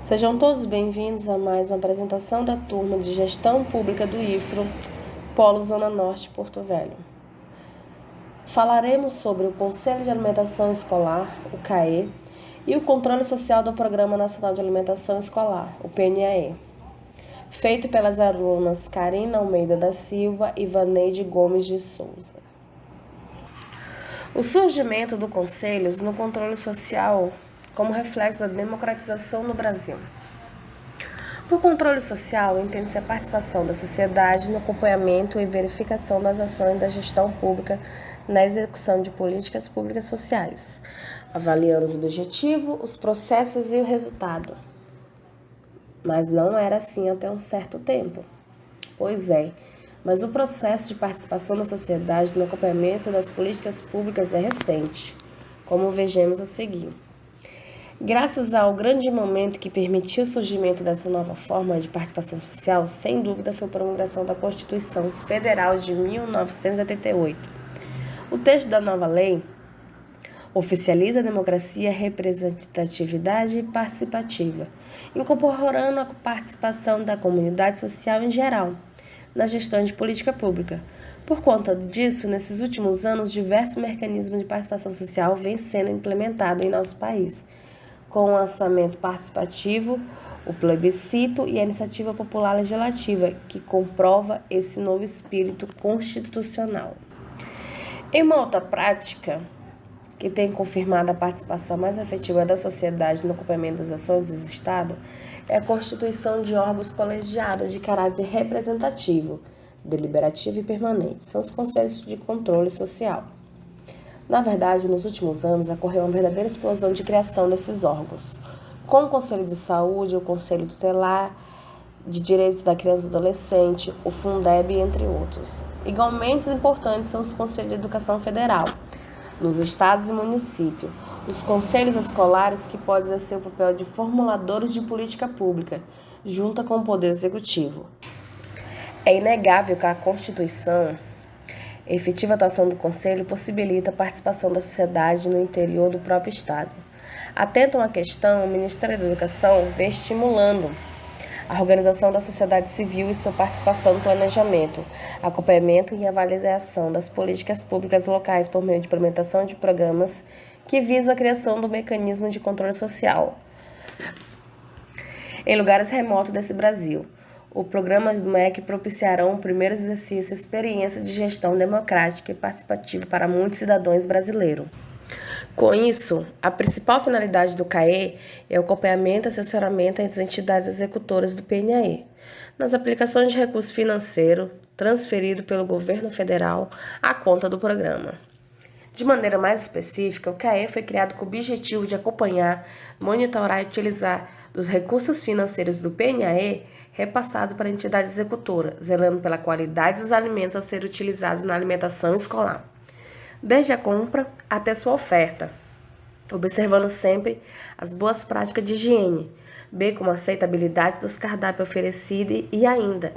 Sejam todos bem-vindos a mais uma apresentação da turma de Gestão Pública do IFRO, Polo Zona Norte, Porto Velho. Falaremos sobre o Conselho de Alimentação Escolar, o CAE, e o controle social do Programa Nacional de Alimentação Escolar, o PNAE, feito pelas alunas Karina Almeida da Silva e Vaneide Gomes de Souza. O surgimento do Conselho no controle social como reflexo da democratização no Brasil. Por controle social, entende-se a participação da sociedade no acompanhamento e verificação das ações da gestão pública na execução de políticas públicas sociais, avaliando os objetivos, os processos e o resultado. Mas não era assim até um certo tempo. Pois é, mas o processo de participação da sociedade no acompanhamento das políticas públicas é recente, como vejamos a seguir. Graças ao grande momento que permitiu o surgimento dessa nova forma de participação social, sem dúvida foi a promulgação da Constituição Federal de 1988. O texto da nova lei oficializa a democracia, representatividade participativa, incorporando a participação da comunidade social em geral na gestão de política pública. Por conta disso, nesses últimos anos, diversos mecanismos de participação social vêm sendo implementados em nosso país, com o lançamento participativo, o plebiscito e a iniciativa popular legislativa, que comprova esse novo espírito constitucional. Em uma outra prática, que tem confirmado a participação mais efetiva da sociedade no acompanhamento das ações do Estado, é a constituição de órgãos colegiados de caráter representativo, deliberativo e permanente. São os conselhos de controle social. Na verdade, nos últimos anos, ocorreu uma verdadeira explosão de criação desses órgãos, com o Conselho de Saúde, o Conselho Tutelar de Direitos da Criança e do Adolescente, o Fundeb, entre outros. Igualmente importantes são os Conselhos de Educação Federal, nos estados e municípios, os conselhos escolares que podem exercer o papel de formuladores de política pública, junto com o Poder Executivo. É inegável que a Constituição, a efetiva atuação do Conselho, possibilita a participação da sociedade no interior do próprio Estado. Atento a uma questão, o Ministério da Educação vem estimulando a organização da sociedade civil e sua participação no planejamento, acompanhamento e avaliação das políticas públicas locais por meio de implementação de programas que visam a criação do mecanismo de controle social em lugares remotos desse Brasil. Os programas do MEC propiciarão o primeiro exercício e experiência de gestão democrática e participativa para muitos cidadãos brasileiros. Com isso, a principal finalidade do CAE é o acompanhamento e assessoramento às entidades executoras do PNAE, nas aplicações de recursos financeiros transferidos pelo governo federal à conta do programa. De maneira mais específica, o CAE foi criado com o objetivo de acompanhar, monitorar e utilizar os recursos financeiros do PNAE repassados para a entidade executora, zelando pela qualidade dos alimentos a serem utilizados na alimentação escolar, desde a compra até sua oferta, observando sempre as boas práticas de higiene, bem como a aceitabilidade dos cardápios oferecidos e ainda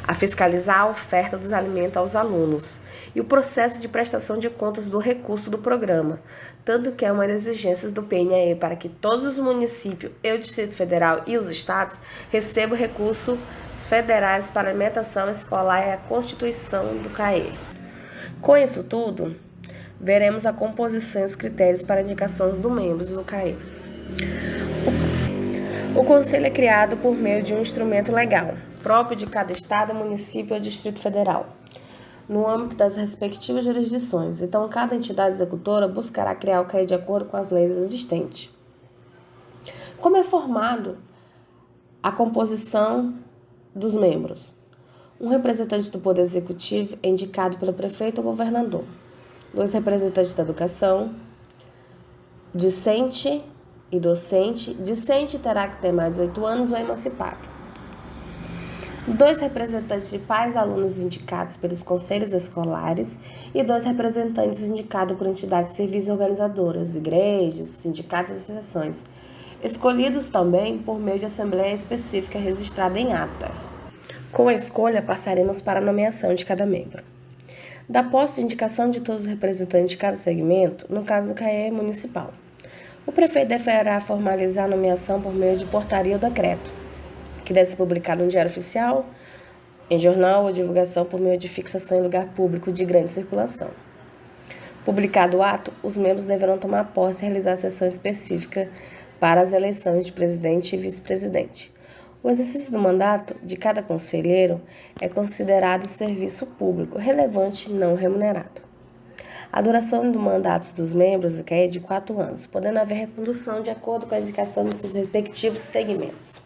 a fiscalizar a oferta dos alimentos aos alunos e o processo de prestação de contas do recurso do programa, tanto que é uma das exigências do PNAE para que todos os municípios e o Distrito Federal e os estados recebam recursos federais para alimentação escolar e a constituição do CAE. Com isso tudo, veremos a composição e os critérios para a indicação dos membros do CAE. O Conselho é criado por meio de um instrumento legal, próprio de cada estado, município ou Distrito Federal, no âmbito das respectivas jurisdições. Então, cada entidade executora buscará criar o CAE de acordo com as leis existentes. Como é formado a composição dos membros? Um representante do Poder Executivo é indicado pelo prefeito ou governador. 2 representantes da educação, discente e docente. Discente terá que ter mais de 18 anos ou emancipado. 2 representantes de pais e alunos indicados pelos conselhos escolares e 2 representantes indicados por entidades de serviços organizadoras, igrejas, sindicatos e associações, escolhidos também por meio de assembleia específica registrada em ata. Com a escolha, passaremos para a nomeação de cada membro. Da posse de indicação de todos os representantes de cada segmento, no caso do CAE municipal, O prefeito deverá formalizar a nomeação por meio de portaria ou decreto, que deve ser publicado no Diário Oficial, em jornal ou divulgação por meio de fixação em lugar público de grande circulação. Publicado o ato, os membros deverão tomar posse e realizar sessão específica para as eleições de presidente e vice-presidente. O exercício do mandato de cada conselheiro é considerado serviço público relevante e não remunerado. A duração do mandato dos membros é de 4 anos, podendo haver recondução de acordo com a indicação de seus respectivos segmentos.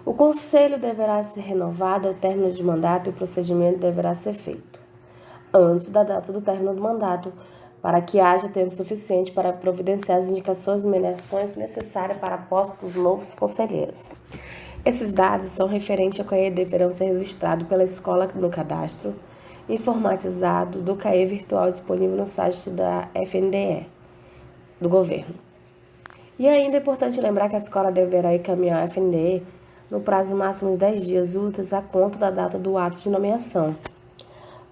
O conselho deverá ser renovado ao término de mandato e o procedimento deverá ser feito antes da data do término do mandato, para que haja tempo suficiente para providenciar as indicações e nomeações necessárias para a posse dos novos conselheiros. Esses dados são referentes ao CAE e deverão ser registrados pela escola no cadastro informatizado do CAE virtual disponível no site da FNDE, do governo. E ainda é importante lembrar que a escola deverá encaminhar à FNDE no prazo máximo de 10 dias úteis a conta da data do ato de nomeação,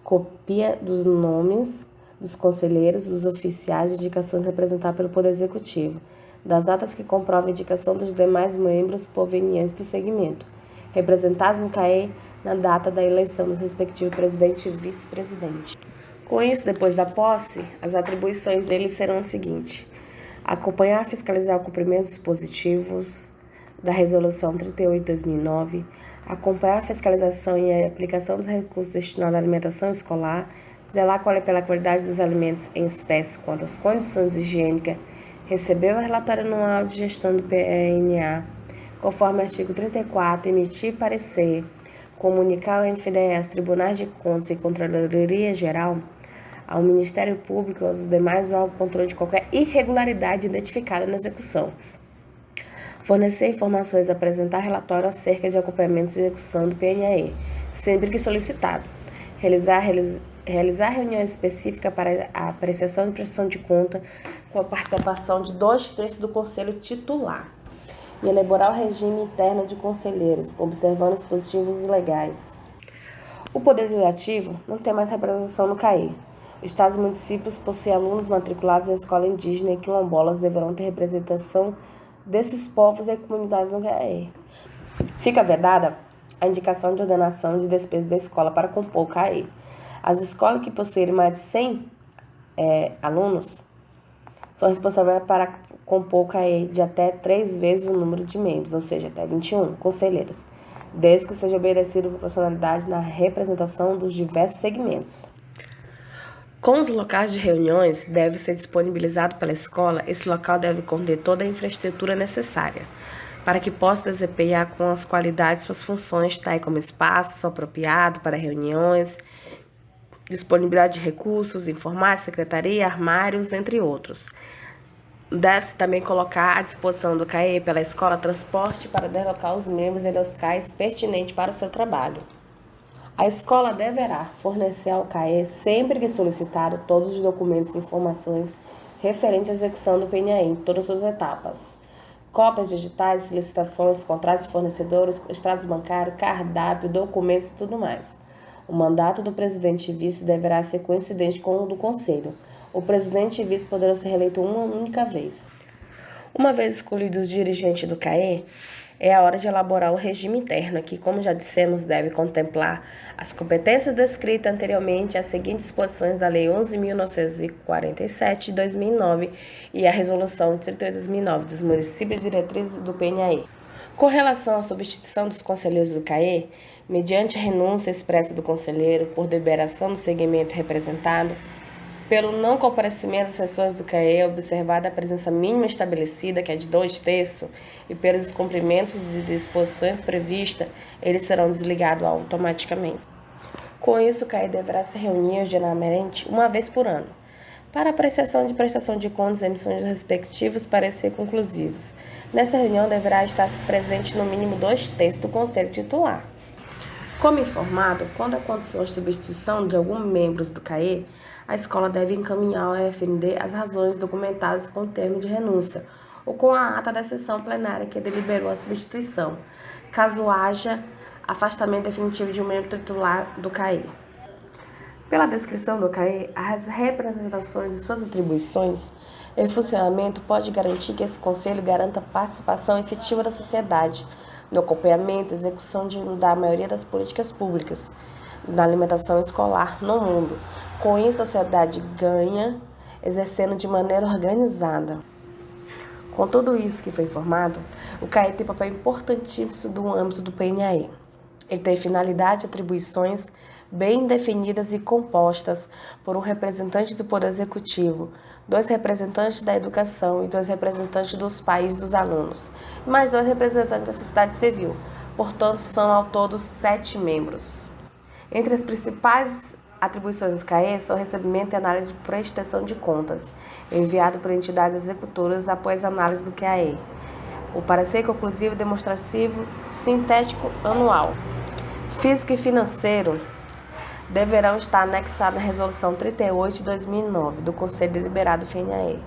cópia dos nomes dos conselheiros, dos oficiais de indicações representados pelo Poder Executivo, das atas que comprovam a indicação dos demais membros provenientes do segmento, representados no CAE na data da eleição dos respectivos presidente e vice-presidente. Com isso, depois da posse, as atribuições deles serão as seguintes: acompanhar e fiscalizar o cumprimento dos dispositivos da Resolução 38/2009, acompanhar a fiscalização e a aplicação dos recursos destinados à alimentação escolar, zelar pela qualidade dos alimentos em espécie quanto às condições higiênicas, receber o relatório anual de gestão do PNA, conforme artigo 34, emitir parecer, comunicar ao FNDE, aos tribunais de contas e Controladoria Geral, ao Ministério Público e aos demais órgãos de controle de qualquer irregularidade identificada na execução. Fornecer informações e apresentar relatório acerca de acompanhamento de execução do PNAE, sempre que solicitado. Realizar reuniões específicas para a apreciação e prestação de conta com a participação de 2/3 do Conselho Titular. E elaborar o regime interno de conselheiros, observando os dispositivos legais. O Poder Legislativo não tem mais representação no CAE. Os estados e municípios possuem alunos matriculados em escola indígena e quilombolas deverão ter representação desses povos e comunidades no CAE. Fica vedada a indicação de ordenação de despesa da escola para compor o CAE. As escolas que possuírem mais de 100 alunos são responsáveis para compor o CAE de até 3 vezes o número de membros, ou seja, até 21 conselheiros, desde que seja obedecida a proporcionalidade na representação dos diversos segmentos. Com os locais de reuniões, deve ser disponibilizado pela escola. Esse local deve conter toda a infraestrutura necessária para que possa desempenhar com as qualidades suas funções, tais como espaço apropriado para reuniões, disponibilidade de recursos, informática, secretaria, armários, entre outros. Deve-se também colocar à disposição do CAE pela escola transporte para deslocar os membros em locais pertinentes para o seu trabalho. A escola deverá fornecer ao CAE, sempre que solicitado, todos os documentos e informações referentes à execução do PNAE em todas as suas etapas. Cópias digitais, licitações, contratos de fornecedores, extratos bancários, cardápio, documentos e tudo mais. O mandato do presidente e vice deverá ser coincidente com o do conselho. O presidente e vice poderão ser reeleitos uma única vez. Uma vez escolhido o dirigente do CAE, é a hora de elaborar o regime interno, que, como já dissemos, deve contemplar as competências descritas anteriormente, as seguintes disposições da Lei 11.947 de 2009 e a Resolução 38/2009 dos municípios diretrizes do PNAE. Com relação à substituição dos conselheiros do CAE, mediante renúncia expressa do conselheiro por deliberação do segmento representado, pelo não comparecimento às sessões do CAE, observada a presença mínima estabelecida, que é de 2/3, e pelos descumprimentos de disposições previstas, eles serão desligados automaticamente. Com isso, o CAE deverá se reunir ordenadamente uma vez por ano, para apreciação de prestação de contas e emissão de respectivos pareceres conclusivos. Nessa reunião, deverá estar presente no mínimo 2/3 do Conselho Titular. Como informado, quando acontecer a substituição de algum membro do CAE, a escola deve encaminhar ao FND as razões documentadas com o termo de renúncia ou com a ata da sessão plenária que deliberou a substituição, caso haja afastamento definitivo de um membro titular do CAE. Pela descrição do CAE, as representações e suas atribuições Em funcionamento, pode garantir que esse Conselho garanta a participação efetiva da sociedade no acompanhamento e execução da maioria das políticas públicas na alimentação escolar no mundo. Com isso, a sociedade ganha, exercendo de maneira organizada. Com tudo isso que foi informado, o CAE tem papel importantíssimo no âmbito do PNAE. Ele tem finalidade e atribuições bem definidas e compostas por um representante do Poder Executivo, 2 representantes da educação e 2 representantes dos pais dos alunos, mais 2 representantes da sociedade civil. Portanto, são ao todo 7 membros. Entre as principais atribuições do CAE são o recebimento e análise de prestação de contas, enviado por entidades executoras após análise do CAE. O parecer conclusivo, demonstrativo, sintético anual. Físico e financeiro deverão estar anexados na Resolução 38 de 2009 do Conselho Deliberado do FNAE.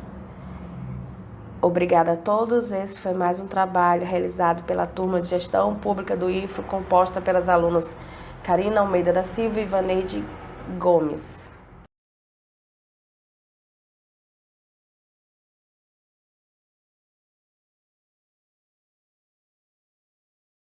Obrigada a todos. Esse foi mais um trabalho realizado pela turma de Gestão Pública do IFRO, composta pelas alunas Karina Almeida da Silva e Vaneide Gomes.